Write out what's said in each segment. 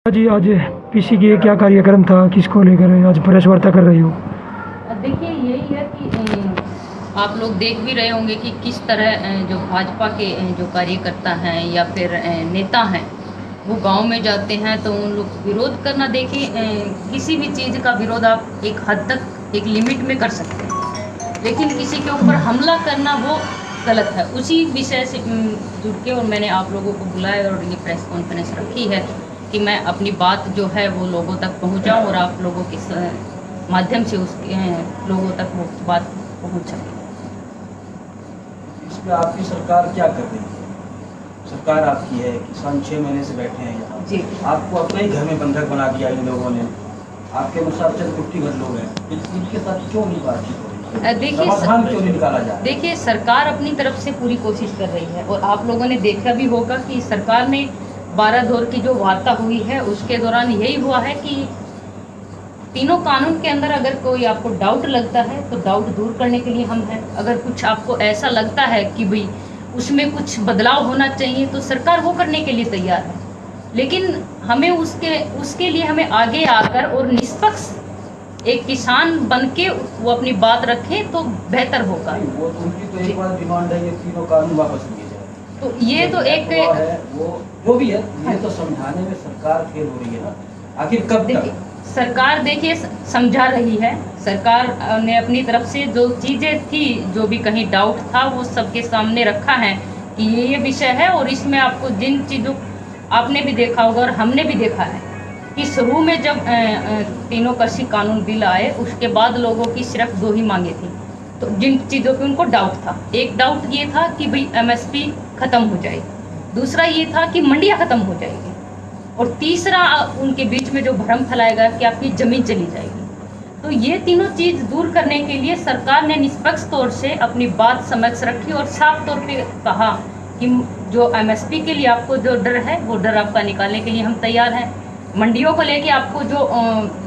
जी आज पीसी की क्या कार्यक्रम था, किसको लेकर आज प्रेस वार्ता कर रही हो? देखिए यही है कि आप लोग देख भी रहे होंगे कि किस तरह जो भाजपा के जो कार्यकर्ता हैं या फिर नेता हैं वो गांव में जाते हैं तो उन लोग विरोध करना। देखिए किसी भी चीज़ का विरोध आप एक हद तक एक लिमिट में कर सकते हैं, लेकिन किसी के ऊपर हमला करना वो गलत है। उसी विषय से जुड़ के और मैंने आप लोगों को बुलाया और ये प्रेस कॉन्फ्रेंस रखी है कि मैं अपनी बात जो है वो लोगों तक पहुंचाऊं और आप लोगों के माध्यम से उसके लोगों तक वो बात पहुंच सके। इसमें आपकी सरकार क्या कर रही है? सरकार आपकी है, किसान 6 महीने से बैठे हैं यहाँ जी। आपको अपने ही घर में बंधक बना दिया इन लोगों ने। आपके अनुसार चंद कुट्टी घर लोग हैं, इनके साथ क्यों नहीं बातचीत हो रही? समाधान क्यों नहीं निकाला जा रहा? देखिए सरकार अपनी तरफ से पूरी कोशिश कर रही है और आप लोगों ने देखा भी होगा कि सरकार ने 12 दौर की जो वार्ता हुई है उसके दौरान यही हुआ है कि तीनों कानून के अंदर अगर कोई आपको डाउट लगता है तो डाउट दूर करने के लिए हम हैं। अगर कुछ आपको ऐसा लगता है कि भाई उसमें कुछ बदलाव होना चाहिए तो सरकार वो करने के लिए तैयार है, लेकिन हमें उसके लिए हमें आगे आकर और निष्पक्ष एक किसान बन के वो अपनी बात रखें तो बेहतर होगा। वो उनकी तो एक बार डिमांड है ये तीनों कानून वापस लिए जाए। तो ये तो एक है वो जो भी है ये तो समझाने में सरकार फेल हो रही है ना। आखिर कब तक? सरकार देखिए समझा रही है। सरकार ने अपनी तरफ से जो चीज़ें थी, जो भी कहीं डाउट था वो सबके सामने रखा है कि ये विषय है। और इसमें आपको जिन चीज़ों आपने भी देखा होगा और हमने भी देखा है कि शुरू में जब तीनों कृषि कानून बिल आए उसके बाद लोगों की सिर्फ 2 ही मांगे थी, तो जिन चीज़ों पे उनको डाउट था। एक डाउट ये था कि भाई MSP ख़त्म हो जाएगी, दूसरा ये था कि मंडियाँ ख़त्म हो जाएगी, और तीसरा उनके बीच में जो भ्रम फैलाया गया कि आपकी ज़मीन चली जाएगी। तो ये तीनों चीज़ दूर करने के लिए सरकार ने निष्पक्ष तौर से अपनी बात समक्ष रखी और साफ तौर पे कहा कि जो MSP के लिए आपको जो डर है वो डर आपका निकालने के लिए हम तैयार हैं। मंडियों को लेके आपको जो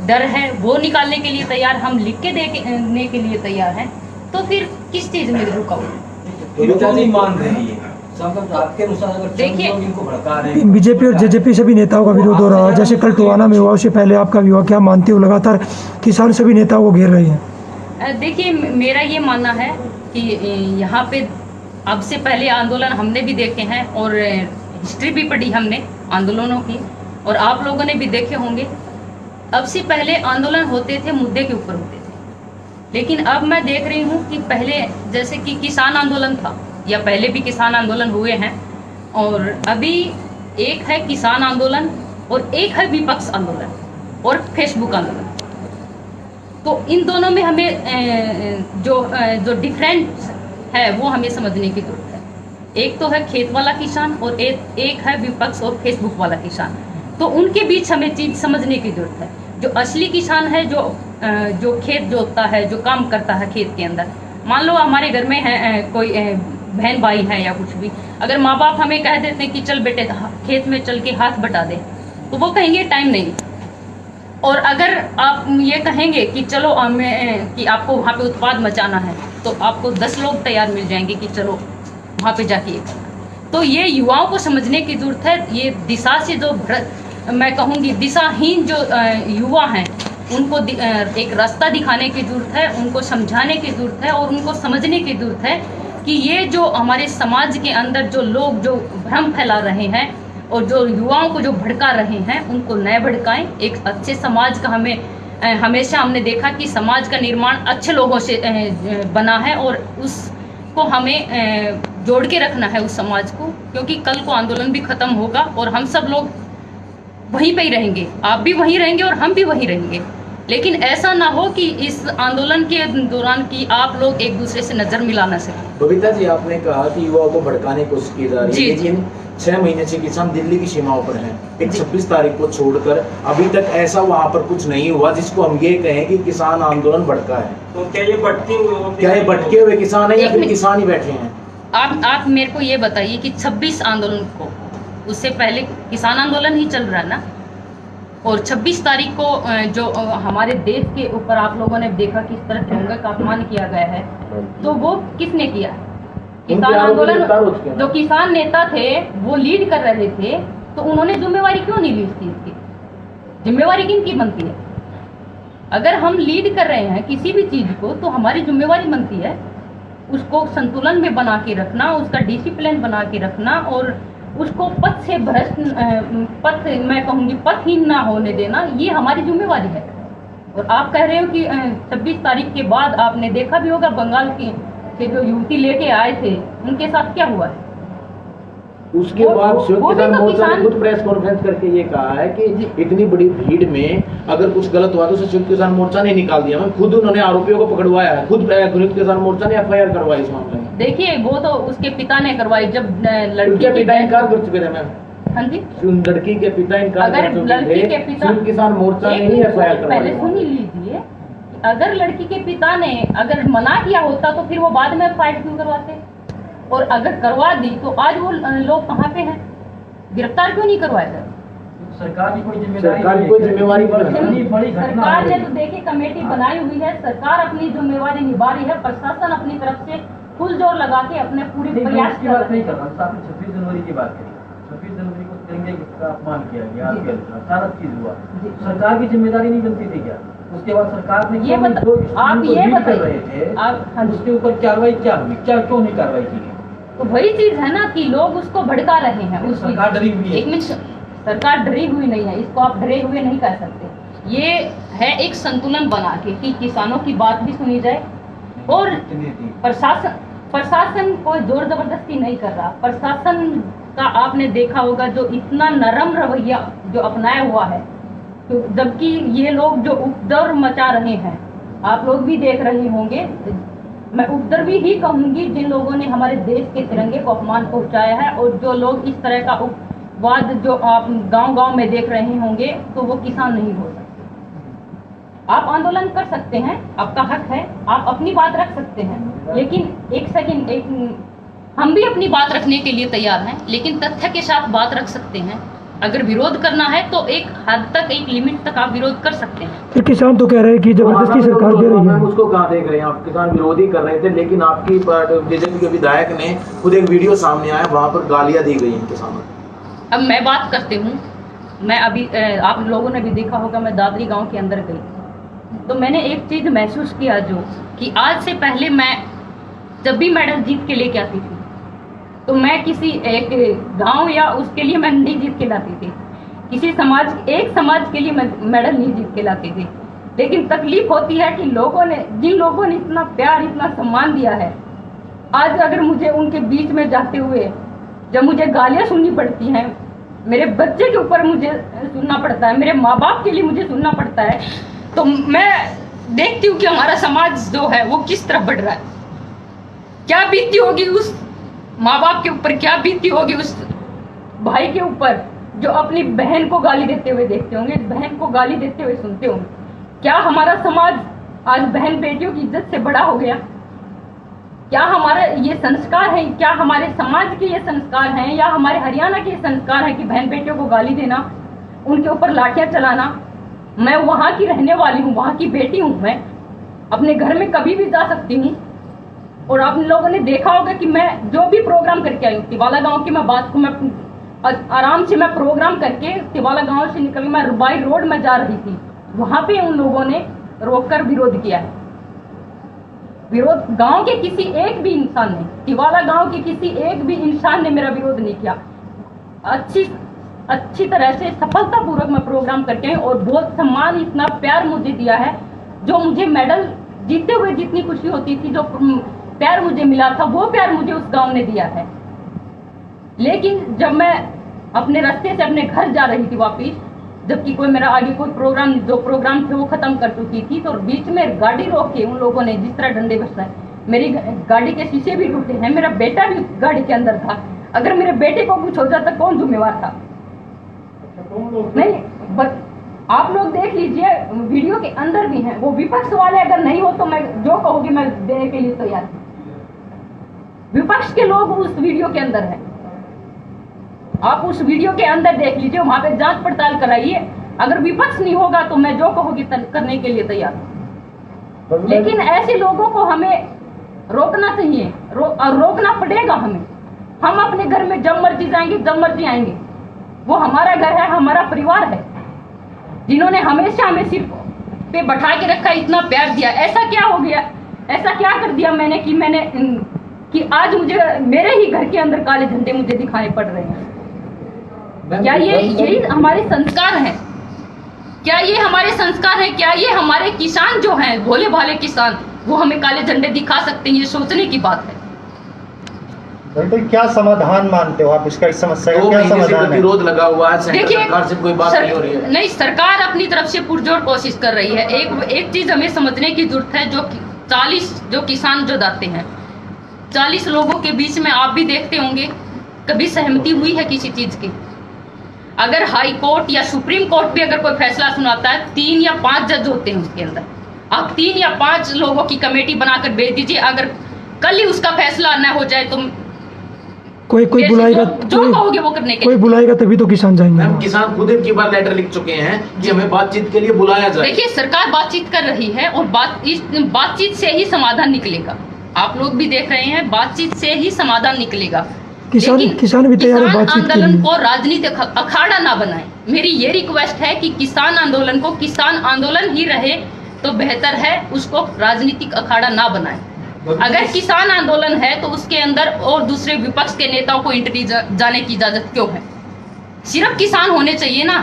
डर है वो निकालने के लिए तैयार, हम लिख के देने के लिए तैयार हैं। तो फिर किस चीज़ में रुकावट? नहीं मान रही है। आपके अनुसार अगर देखिए इनको भड़का रहे हैं, बीजेपी और जेजेपी सभी नेताओं का विरोध हो रहा है, जैसे कल टोहाना में हुआ उससे पहले आपका भी हुआ। क्या मानते हो लगातार किसान सभी नेताओं को घेर रहे हैं? देखिए मेरा ये मानना है कि यहाँ पे अब से पहले आंदोलन हमने भी देखे हैं और हिस्ट्री भी पढ़ी हमने आंदोलनों की, और आप लोगों ने भी देखे होंगे। अब से पहले आंदोलन होते थे मुद्दे के ऊपर होते थे, लेकिन अब मैं देख रही हूँ कि पहले जैसे कि किसान आंदोलन था या पहले भी किसान आंदोलन हुए हैं, और अभी एक है किसान आंदोलन और एक है विपक्ष आंदोलन और फेसबुक आंदोलन। तो इन दोनों में हमें जो डिफरेंस है वो हमें समझने की जरूरत है। एक तो है खेत वाला किसान और एक है विपक्ष और फेसबुक वाला किसान। तो उनके बीच हमें चीज़ समझने की जरूरत है। जो असली किसान है, जो खेत जोतता है, जो काम करता है खेत के अंदर, मान लो हमारे घर में है कोई बहन भाई है या कुछ भी, अगर माँ बाप हमें कह देते हैं कि चल बेटे खेत में चल के हाथ बटा दे, तो वो कहेंगे टाइम नहीं। और अगर आप ये कहेंगे कि चलो कि आपको वहाँ पे उत्पाद मचाना है, तो आपको 10 लोग तैयार मिल जाएंगे कि चलो वहाँ पे जाके ये करना। तो ये युवाओं को समझने की जरूरत है। ये दिशा से जो मैं कहूँगी दिशाहीन जो युवा हैं उनको एक रास्ता दिखाने की जरूरत है, उनको समझाने की जरूरत है और उनको समझने की जरूरत है कि ये जो हमारे समाज के अंदर जो लोग जो भ्रम फैला रहे हैं और जो युवाओं को जो भड़का रहे हैं उनको न भड़काएं। एक अच्छे समाज का हमेशा हमने देखा कि समाज का निर्माण अच्छे लोगों से बना है और उसको हमें जोड़ के रखना है उस समाज को, क्योंकि कल को आंदोलन भी ख़त्म होगा और हम सब लोग वहीं पे ही रहेंगे। आप भी वहीं रहेंगे और हम भी वहीं रहेंगे, लेकिन ऐसा ना हो कि इस आंदोलन के दौरान की आप लोग एक दूसरे से नज़र मिला ना सकें। बबीता जी, आपने कहा कि युवाओं को भड़काने की कोशिश की जा रही है, लेकिन 6 महीने से किसान दिल्ली की सीमाओं पर हैं। एक 26 तारीख को छोड़कर अभी तक ऐसा वहाँ पर कुछ नहीं हुआ जिसको हम ये कहें कि किसान आंदोलन भड़का है। तो क्या ये भटके हुए किसान है या फिर किसान ही बैठे हैं? आप मेरे को ये बताइए कि 26 आंदोलन को, उससे पहले किसान आंदोलन ही चल रहा है ना, और 26 तारीख को जो हमारे देश के ऊपर आप लोगों ने देखा किस तरह तिरंगा का अपमान किया गया है, तो वो किसने किया? किसान आंदोलन जो किसान नेता थे वो लीड कर रहे थे, तो उन्होंने जिम्मेवारी क्यों नहीं ली इस चीज़ की? जिम्मेवारी किनकी बनती है? अगर हम लीड कर रहे हैं किसी भी चीज को तो हमारी जिम्मेवारी बनती है उसको संतुलन में बना के रखना, उसका डिसिप्लिन बना के रखना और उसको पथ से भ्रष्ट मैं कहूँगी पथहीन ना होने देना, ये हमारी जिम्मेवारी है। और आप कह रहे हो कि 26 तारीख के बाद आपने देखा भी होगा बंगाल के जो युवती लेके आए थे उनके साथ क्या हुआ है। उसके बाद संयुक्त किसान मोर्चा ने खुद प्रेस कॉन्फ्रेंस करके ये कहा है कि इतनी बड़ी भीड़ में अगर कुछ गलत हुआ तो उसे संयुक्त किसान मोर्चा ने निकाल दिया। मैं खुद उन्होंने आरोपियों को पकड़वाया है, खुद संयुक्त किसान मोर्चा ने एफआईआर करवाई इस मामले में। देखिए वो तो उसके पिता ने करवाई जब लड़की के पिता इनकार कर चुके थे मैम। हाँ जी, लड़की के पिता इनकार अगर कर चुके लड़की के थे, पिता संयुक्त किसान मोर्चा ने ही एफआईआर पहले करवाई। सुन ही लीजिए, अगर लड़की के पिता ने अगर मना किया होता तो फिर वो बाद में फाइट क्यों करवाते, और अगर करवा दी तो आज वो लोग कहाँ पे हैं, गिरफ्तार क्यों नहीं करवाए थे? सरकार की कोई जिम्मेवारी बड़ी घटना सरकार ने तो देखिए कमेटी बनाई हुई है, सरकार अपनी जिम्मेवारी निभा रही है, प्रशासन अपनी तरफ से फुल जोर लगा के अपने पूरे प्रयास की बात नहीं कर रहा, आपने 26 जनवरी की बात करी। 26 जनवरी को तिरंगे का अपमान किया गया, सारा चीज हुआ, सरकार की जिम्मेदारी नहीं बनती थी क्या? उसके बाद सरकार ने ये आप ये बताइए आप उसके ऊपर कार्रवाई क्या हुई, क्यों नहीं कार्रवाई की? तो वही चीज है ना कि लोग उसको भड़का रहे हैं। उस सरकार डरी हुई है। एक मिनट, सरकार डरी हुई नहीं है, इसको आप डरे हुए नहीं कह सकते। ये है एक संतुलन बना के कि किसानों की बात भी सुनी जाए और प्रशासन कोई जोर जबरदस्ती नहीं कर रहा। प्रशासन का आपने देखा होगा जो इतना नरम रवैया जो अपनाया हुआ है, तो जबकि ये लोग जो उपद्रव मचा रहे हैं आप लोग भी देख रहे होंगे, मैं उपद्रवी ही कहूंगी जिन लोगों ने हमारे देश के तिरंगे को अपमान पहुंचाया है। और जो लोग इस तरह का उपवाद जो आप गांव-गांव में देख रहे होंगे तो वो किसान नहीं हो सकते। आप आंदोलन कर सकते हैं, आपका हक है, आप अपनी बात रख सकते हैं, लेकिन एक सेकंड, हम भी अपनी बात रखने के लिए तैयार हैं, लेकिन तथ्य के साथ बात रख सकते हैं। अगर विरोध करना है तो एक हद तक, एक लिमिट तक आप विरोध कर सकते हैं। फिर किसान तो कह रहे हैं कि जबरदस्ती सरकार दे रही है। उसको कहाँ देख रहे हैं आप? किसान विरोधी कर रहे थे, लेकिन आपकी बीजेपी के विधायक ने खुद एक वीडियो सामने आया, वहाँ पर गालियाँ दी गई हैं किसानों को। अब मैं बात करती हूँ, मैं अभी आप लोगों ने भी देखा होगा मैं दादरी गाँव के अंदर गई, तो मैंने एक चीज़ महसूस किया जो कि आज से पहले मैं जब भी मेडल जीत के लेके आती थी तो मैं किसी एक गांव या उसके लिए मैं नहीं जीत के लाती थी, किसी समाज, एक समाज के लिए मैं मेडल नहीं जीत के लाती थी। लेकिन तकलीफ होती है कि लोगों ने, जिन लोगों ने इतना प्यार, इतना सम्मान दिया है, आज अगर मुझे उनके बीच में जाते हुए जब मुझे गालियाँ सुननी पड़ती हैं, मेरे बच्चे के ऊपर मुझे सुनना पड़ता है, मेरे माँ बाप के लिए मुझे सुनना पड़ता है, तो मैं देखती हूँ कि हमारा समाज जो है वो किस तरफ बढ़ रहा है। क्या बीती होगी उस माँ बाप के ऊपर, क्या बीती होगी उस भाई के ऊपर जो अपनी बहन को गाली देते हुए देखते होंगे, बहन को गाली देते हुए सुनते होंगे। क्या हमारा समाज आज बहन बेटियों की इज्जत से बड़ा हो गया? क्या हमारा ये संस्कार है, क्या हमारे समाज के ये संस्कार हैं, या हमारे हरियाणा के ये संस्कार है कि बहन बेटियों को गाली देना, उनके ऊपर लाठियां चलाना? मैं वहाँ की रहने वाली हूँ, वहाँ की बेटी हूँ, मैं अपने घर में कभी भी जा सकती हूँ। और आप लोगों ने देखा होगा कि मैं जो भी प्रोग्राम करके आई हूँ, तिवाला गांव की मैं बात को, मैं आराम से मैं प्रोग्राम करके तिवाला गांव से निकल, मैं रुबाई रोड में जा रही थी, वहां पे उन लोगों ने रोककर विरोध किया है। विरोध गांव के किसी एक भी इंसान ने, तिवाला गांव के किसी एक भी इंसान ने मेरा विरोध नहीं किया। अच्छी तरह से सफलतापूर्वक मैं प्रोग्राम करके आई और बहुत सम्मान, इतना प्यार मुझे दिया है, जो मुझे मेडल जीतते हुए जितनी खुशी होती थी, जो प्यार मुझे मिला था, वो प्यार मुझे उस गांव ने दिया है। लेकिन जब मैं अपने रास्ते से अपने घर जा रही थी वापिस, जबकि कोई मेरा आगे कोई प्रोग्राम, जो प्रोग्राम थे वो खत्म कर चुकी थी, तो बीच में गाड़ी रोक के उन लोगों ने जिस तरह डंडे बरसाए, मेरी गाड़ी के शीशे भी टूटे हैं, मेरा बेटा भी गाड़ी के अंदर था। अगर मेरे बेटे को कुछ हो जाता कौन जिम्मेवार था? नहीं, बस आप लोग देख लीजिए, वीडियो के अंदर भी हैं वो विपक्ष वाले। अगर नहीं हो तो मैं जो कहूँगी मैं देने के लिए तैयार हूँ। विपक्ष के लोग उस वीडियो के अंदर हैं, आप उस वीडियो के अंदर देख लीजिए, वहां पे जांच पड़ताल कराइए। अगर विपक्ष नहीं होगा तो मैं जो कहूँगी करने के लिए तैयार हूँ। लेकिन ऐसे लोगों को हमें रोकना चाहिए, रोकना पड़ेगा हमें। हम अपने घर में जब मर्जी जाएंगे, जब मर्जी आएंगे, वो हमारा घर है, हमारा परिवार है। जिन्होंने हमेशा हमें सिर पे बैठा के रखा, इतना प्यार दिया, ऐसा क्या हो गया, ऐसा क्या कर दिया मैंने कि आज मुझे मेरे ही घर के अंदर काले झंडे मुझे दिखाने पड़ रहे हैं। क्या यही हमारे संस्कार हैं? क्या ये हमारे संस्कार हैं? क्या ये हमारे किसान जो हैं, भोले भाले किसान, वो हमें काले झंडे दिखा सकते हैं? ये सोचने की बात है। तो क्या समाधान मानते हो आप इसका, इस समस्या का क्या समाधान है? विरोध लगा हुआ है, सेंट्रल सरकार से कोई बात नहीं हो रही है। नहीं, सरकार अपनी तरफ से पुरजोर कोशिश कर रही है। एक चीज हमें समझने की जरूरत है, जो 40 जो किसान जो जाते हैं, 40 लोगों के बीच में आप भी देखते होंगे, कभी सहमति हुई है किसी चीज की? अगर हाई कोर्ट या सुप्रीम कोर्ट भी अगर कोई फैसला सुनाता है, 3 या 5 जज होते हैं उसके अंदर। आप 3 या 5 लोगों की कमेटी बनाकर भेज दीजिए, अगर कल ही उसका फैसला न हो जाए तो कोई बुलाएगा, जो कहोगे वो करने के कोई बुलाएगा तभी तो किसान जाएंगे। मैम, किसान खुद एक बार लेटर लिख चुके हैं कि हमें बातचीत के लिए बुलाया जाए। देखिए, सरकार बातचीत कर रही है और बातचीत से ही समाधान निकलेगा। आप लोग भी देख रहे हैं, बातचीत से ही समाधान निकलेगा। किसान भी तैयार है बातचीत के लिए। आंदोलन को राजनीतिक अखाड़ा ना बनाएं। मेरी ये रिक्वेस्ट है कि किसान आंदोलन को किसान आंदोलन ही रहे तो बेहतर है, उसको राजनीतिक अखाड़ा ना बनाएं। अगर किसान आंदोलन है तो उसके अंदर और दूसरे विपक्ष के नेताओं को एंट्री जाने की इजाजत क्यों है? सिर्फ किसान होने चाहिए ना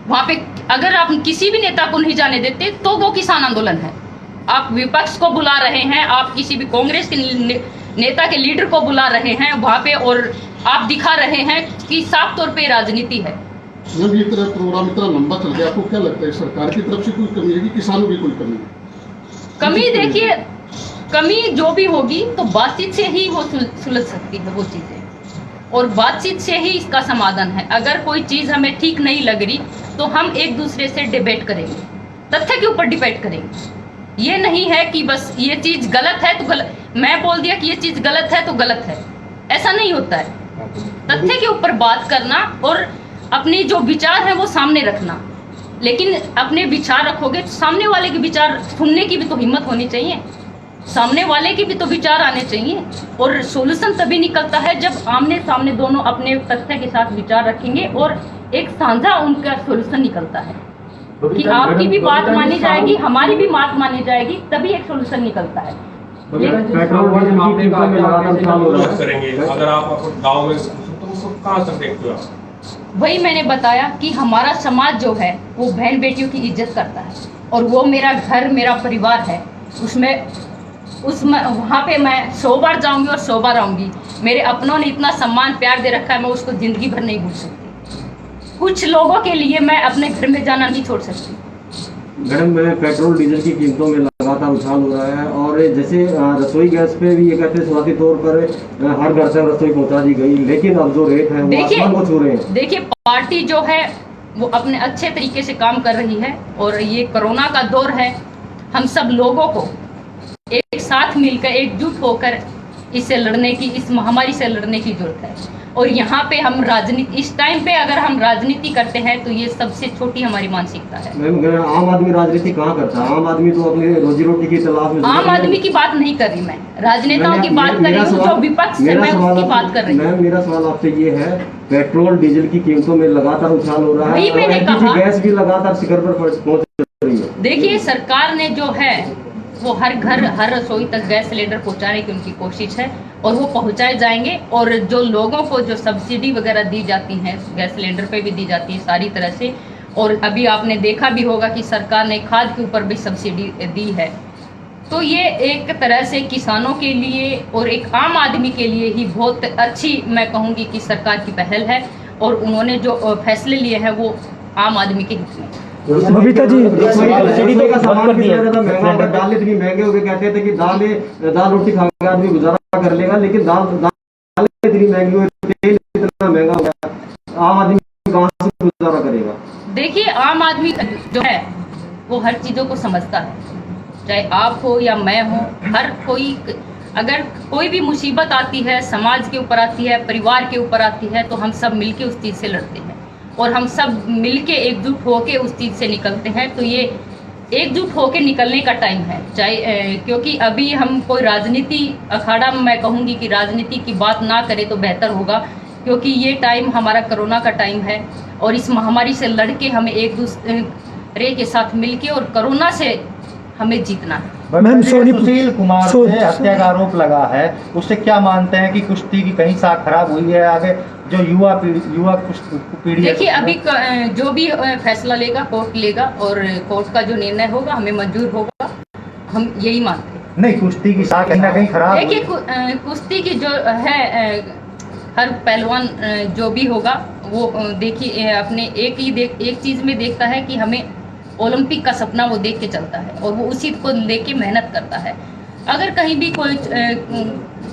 वहां पे। अगर आप किसी भी नेता को नहीं जाने देते तो वो किसान आंदोलन है। आप विपक्ष को बुला रहे हैं, आप किसी भी कांग्रेस के नेता के लीडर को बुला रहे हैं वहां पे, और आप दिखा रहे हैं कि साफ तौर पे राजनीति है। जब ये तरह प्रोग्राम इतना लंबा चल गया, आपको क्या लगता है सरकार की तरफ से कोई कमी है कि किसानों की कोई कमी है? कमी देखिए, कमी जो भी होगी तो बातचीत से ही वो सुलझ सकती है वो चीजें, और बातचीत से ही इसका समाधान है। अगर कोई चीज हमें ठीक नहीं लग रही तो हम एक दूसरे से डिबेट करेंगे, तथ्य के ऊपर डिबेट करेंगे। ये नहीं है कि बस ये चीज गलत है तो गलत, मैं बोल दिया कि ये चीज गलत है तो गलत है, ऐसा नहीं होता है। तथ्य के ऊपर बात करना और अपने जो विचार है वो सामने रखना, लेकिन अपने विचार रखोगे तो सामने वाले के विचार सुनने की भी तो हिम्मत होनी चाहिए, सामने वाले के भी तो विचार आने चाहिए। और सॉल्यूशन तभी निकलता है जब आमने सामने दोनों अपने तथ्य के साथ विचार रखेंगे और एक साझा उनका सॉल्यूशन निकलता है कि आपकी भी बात मानी जाएगी, हमारी भी बात मानी जाएगी, तभी एक सॉल्यूशन निकलता है। पेट्रोल डीजल की कीमतों में लगातार उछाल हो रहा है। करेंगे अगर आप गाँव में तो उसको कहाँ तक देखते हो आप? वही मैंने बताया कि हमारा समाज जो है वो बहन बेटियों की इज्जत करता है, और वो मेरा घर, मेरा परिवार है। उसमें वहाँ पे मैं 100 बार जाऊंगी और 100 बार आऊंगी। मेरे अपनों ने इतना सम्मान प्यार दे रखा है, मैं उसको जिंदगी भर नहीं भूल सकती। कुछ लोगों के लिए मैं अपने घर में जाना नहीं छोड़ सकती। मैडम, पेट्रोल डीजल की कीमतों में लगातार उछाल हो रहा है, और जैसे रसोई गैस पे भी ये कहते हैं शुरुआती तौर पर हर घर से रसोई पहुंचा दी गई, लेकिन अब जो रेट है वो आसमान को छू रहे हैं। देखिए, पार्टी जो है वो अपने अच्छे तरीके से काम कर रही है, और ये कोरोना का दौर है, हम सब लोगों को एक साथ मिलकर एकजुट होकर इससे लड़ने की, इस महामारी से लड़ने की जरूरत है। और यहाँ पे हम राजनीति, इस टाइम पे अगर हम राजनीति करते हैं तो ये सबसे छोटी हमारी मानसिकता है। मैम, आम आदमी राजनीति कहाँ करता है? आम आदमी तो अपनी रोजी रोटी की तलाश में। आम आदमी की बात नहीं कर रही मैं, राजनेताओं की बात कर रही हूँ, जो विपक्ष है मैं उसकी बात कर रही हूँ। मैम, मेरा सवाल आपसे ये है, पेट्रोल डीजल की कीमतों में लगातार उछाल हो रहा है, मैंने कहा गैस भी लगातार शिखर पर पहुंच रही है। देखिए, सरकार ने जो है वो हर घर, हर रसोई तक गैस सिलेंडर पहुंचाने की उनकी कोशिश है, और वो पहुंचाए जाएंगे। और जो लोगों को जो सब्सिडी वगैरह दी जाती हैं, गैस सिलेंडर पे भी दी जाती है सारी तरह से, और अभी आपने देखा भी होगा कि सरकार ने खाद के ऊपर भी सब्सिडी दी है। तो ये एक तरह से किसानों के लिए और एक आम आदमी के लिए ही बहुत अच्छी, मैं कहूँगी कि सरकार की पहल है, और उन्होंने जो फैसले लिए हैं वो आम आदमी के हित में। बबीता जी, सब्सिडी का सामान भी ज्यादा महंगा हो गया, दाल इतनी महंगे हो गए, कहते थे कि दाल रोटी खा के आदमी गुजारा कर लेगा, लेकिन दाल इतनी महंगी हो गई, तेल इतना महंगा हो गया, आम आदमी कहाँ से गुजारा करेगा? देखिए, आम आदमी जो है वो हर चीज़ों को समझता है, चाहे आप हो या मैं हो, हर कोई। अगर कोई भी मुसीबत आती है, समाज के ऊपर आती है, परिवार के ऊपर आती है, तो हम सब मिलके उस चीज़ से लड़ते हैं, और हम सब मिलके एकजुट होके उस चीज़ से निकलते हैं। तो ये एकजुट होके निकलने का टाइम है, चाहे क्योंकि अभी हम कोई राजनीति अखाड़ा, मैं कहूँगी कि राजनीति की बात ना करें तो बेहतर होगा, क्योंकि ये टाइम हमारा कोरोना का टाइम है, और इस महामारी से लड़के हमें एक दूसरे के साथ मिलके और कोरोना से हमें जीतना है। मैम, सुशील कुमार से हत्या का आरोप लगा है, उससे क्या मानते हैं कि कुश्ती की कहीं साख खराब हुई है? आगे जो युवा पीढ़ी देखिए, अभी जो भी फैसला लेगा कोर्ट लेगा और कोर्ट का जो निर्णय होगा हमें मंजूर होगा, हम यही मानते हैं। नहीं, कुश्ती की साख कहीं ना कहीं खराब देखिए, कुश्ती की जो है हर पहलवान जो भी होगा वो देखिए अपने एक चीज़ में देखता है कि हमें ओलंपिक का सपना वो देख के चलता है और वो उसी को लेके मेहनत करता है। अगर कहीं भी कोई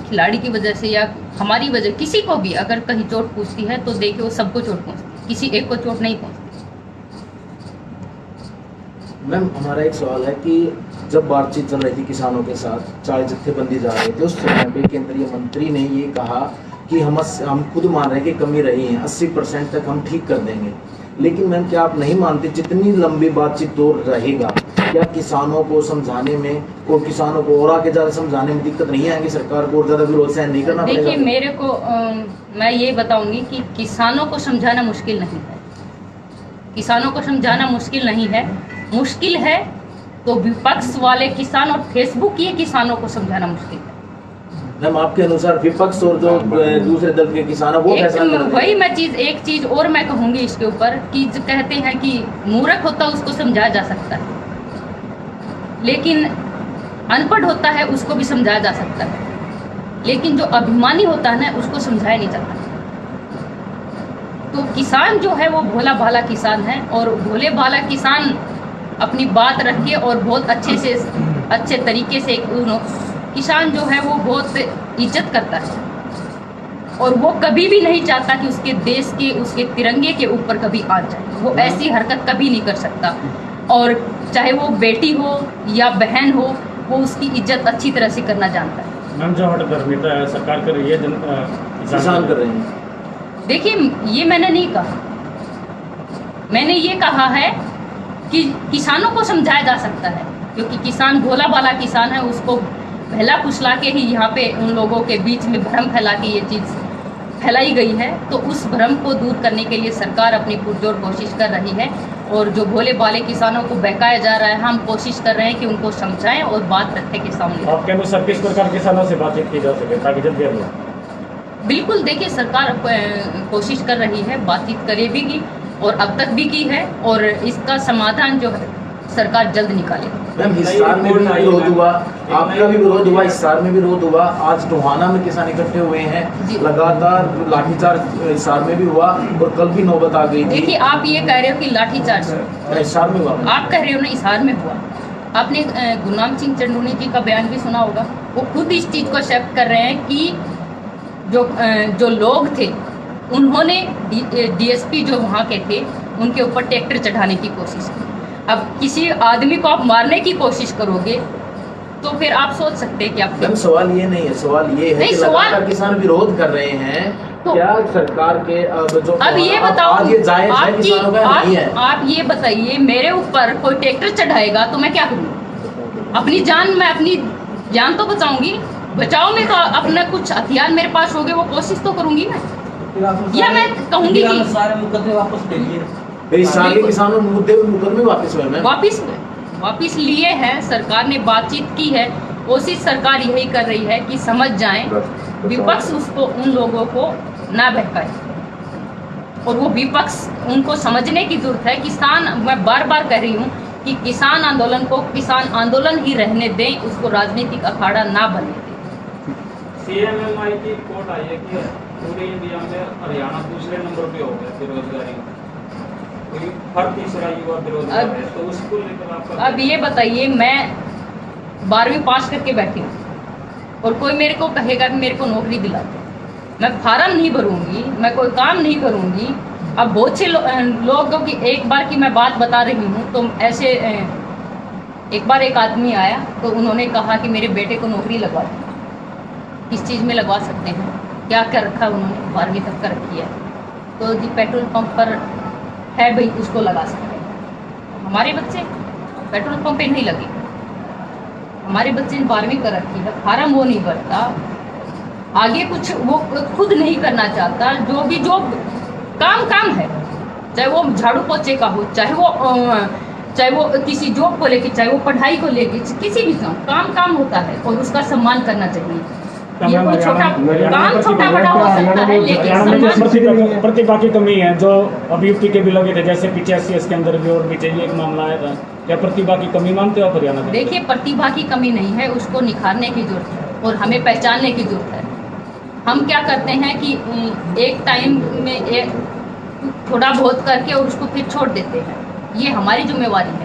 खिलाड़ी की वजह से या हमारी वजह किसी को भी अगर कहीं चोट पहुँचती है तो देखिए वो सबको चोट पहुँचती, किसी एक को चोट नहीं पहुँचती। मैम, हमारा एक सवाल है कि जब बातचीत चल रही थी किसानों के साथ, 40 जत्थेबंदी जा रहे थे, उस समय पे केंद्रीय मंत्री ने ये कहा कि हम खुद मान रहे हैं कि कमी रही है, 80% तक हम ठीक कर देंगे। लेकिन मैम, क्या आप नहीं मानते जितनी लंबी बातचीत दौर रहेगा, क्या किसानों को समझाने में और किसानों को और आगे ज़्यादा समझाने में दिक्कत नहीं आएगी? सरकार को और ज़्यादा विरोध सहन नहीं करना पड़ेगा? देखिए, मेरे को मैं ये बताऊंगी कि किसानों को समझाना मुश्किल नहीं है। किसानों को समझाना मुश्किल नहीं है। मुश्किल है तो विपक्ष वाले किसान और फेसबुक ये किसानों को समझाना मुश्किल है। मैम, आपके अनुसार विपक्ष और जो दूसरे दल के किसान हैं वो फैसला कर रहे हैं? वही मैं एक चीज और मैं कहूंगी इसके ऊपर कि जो कहते हैं कि मूर्ख होता है उसको समझाया जा सकता है, लेकिन अनपढ़ होता है उसको भी समझाया जा सकता है, लेकिन जो अभिमानी होता है ना उसको समझाया नहीं जाता। तो किसान जो है वो भोला भाला किसान है और भोले भाला किसान अपनी बात रखे और बहुत अच्छे तरीके से किसान जो है वो बहुत इज्जत करता है और वो कभी भी नहीं चाहता कि उसके देश के उसके तिरंगे के ऊपर कभी आ जाए। वो ऐसी हरकत कभी नहीं कर सकता और चाहे वो बेटी हो या बहन हो, वो उसकी इज्जत अच्छी तरह से करना जानता है। मैम, जो हटकर्मिता है सरकार कर रही है, किसान कर रहे हैं। देखिए, ये मैंने नहीं कहा, मैंने ये कहा है कि किसानों को समझाया जा सकता है, क्योंकि किसान भोला भाला किसान है, उसको पहला फुसला के ही यहाँ पे उन लोगों के बीच में भ्रम फैला के ये चीज़ फैलाई गई है। तो उस भ्रम को दूर करने के लिए सरकार अपनी पुरजोर कोशिश कर रही है और जो भोले भाले किसानों को बहकाया जा रहा है, हम कोशिश कर रहे हैं कि उनको समझाएं और बात रखें के सामने। आपके अनुसार किस प्रकार किसानों से बातचीत की जा सके ताकि जल्दी हो? बिल्कुल, देखिए, सरकार कोशिश कर रही है, बातचीत करेगी और अब तक भी की है और इसका समाधान जो है सरकार जल्द निकालेगी। मैम, हिसार में भी विरोध हुआ, आपका भी विरोध हुआ, हिसार में भी विरोध हुआ, आज टोहाना में किसान इकट्ठे हुए हैं, लगातार लाठीचार्ज हिसार में भी हुआ और कल भी नौबत आ गई थी। देखिए, आप ये कह रहे हो कि लाठीचार्ज हिसार में हुआ, आप कह रहे हो ना हिसार में हुआ। आपने गुरनाम सिंह चंदूनी जी का बयान भी सुना होगा, वो खुद इस चीज़ को एक्सेप्ट कर रहे हैं कि जो लोग थे उन्होंने डीएसपी जो वहाँ के थे उनके ऊपर ट्रैक्टर चढ़ाने की कोशिश की। अब किसी आदमी को आप मारने की कोशिश करोगे तो फिर आप सोच सकते हैं कि आप। मैम, सवाल ये नहीं है, सवाल ये है कि लगातार किसान विरोध कर रहे हैं, तो क्या सरकार के अब ये बताओ, आज ये जायज है किसानों का नहीं है? आप ये बताइए, मेरे ऊपर कोई ट्रैक्टर चढ़ाएगा तो मैं क्या करूँगी? अपनी जान तो बचाऊंगी। बचाओ में तो अपना कुछ हथियार मेरे पास हो गए, वो कोशिश तो करूंगी ना, या मैं कहूंगी कि सारे मुकदमे वापस ले लिए। इस साल के किसानों मुकदमे वापस हुए? वापस लिए हैं। सरकार ने बातचीत की है, कोशिश सरकार यही कर रही है कि समझ जाएं, विपक्ष उसको उन लोगों को ना बहकाए और वो विपक्ष उनको समझने की जरूरत है। किसान, मैं बार बार कह रही हूँ कि किसान आंदोलन को किसान आंदोलन ही रहने दें, उसको राजनीतिक अखाड़ा ना बनने दें। CMMI की रिपोर्ट आई है कि पूरे इंडिया में हरियाणा दूसरे नंबर पे हो गया बेरोजगारी, हर तीसरा युवा बेरोजगार है, तो उसको लेकर आपका। अब ये बताइए, मैं 12वीं पास करके बैठी हूँ और कोई मेरे को कहेगा कि मेरे को नौकरी दिला दो, मैं फार्म नहीं भरूंगी, मैं कोई काम नहीं करूंगी। अब बहुत से लोगों की एक बार की मैं बात बता रही हूँ, तो ऐसे एक बार एक आदमी आया तो उन्होंने कहा कि मेरे बेटे को नौकरी लगवा दो। किस चीज़ में लगवा सकते हैं? क्या कर रखा उन्होंने? 12वीं तक कर रखी है, तो जी पेट्रोल पंप पर है भाई, उसको लगा सकते हैं। हमारे बच्चे पेट्रोल पंप पे नहीं लगे, हमारे बच्चे ने 12वीं कर रखी है, फार्म वो नहीं भरता, आगे कुछ वो खुद नहीं करना चाहता। जो काम है, चाहे वो झाड़ू पोछे का हो, चाहे वो किसी जॉब को लेके, चाहे वो पढ़ाई को लेके, किसी भी काम होता है और उसका सम्मान करना चाहिए। ये कोई छोटा काम छोटा बड़ा हो सकता है, लेकिन सम्मान प्रतिभा की कमी है जो अभियुक्ति के भी लगे थे, जैसे पीछे SC के अंदर भी और भी चाहिए एक मामला आया था। क्या प्रतिभा की कमी मानते हो हरियाणा में? देखिए, प्रतिभा की कमी नहीं है, उसको निखारने की जरूरत है और हमें पहचानने की जरूरत है। हम क्या करते हैं कि एक टाइम में थोड़ा बहुत करके और उसको फिर छोड़ देते हैं, ये हमारी जिम्मेवारी है।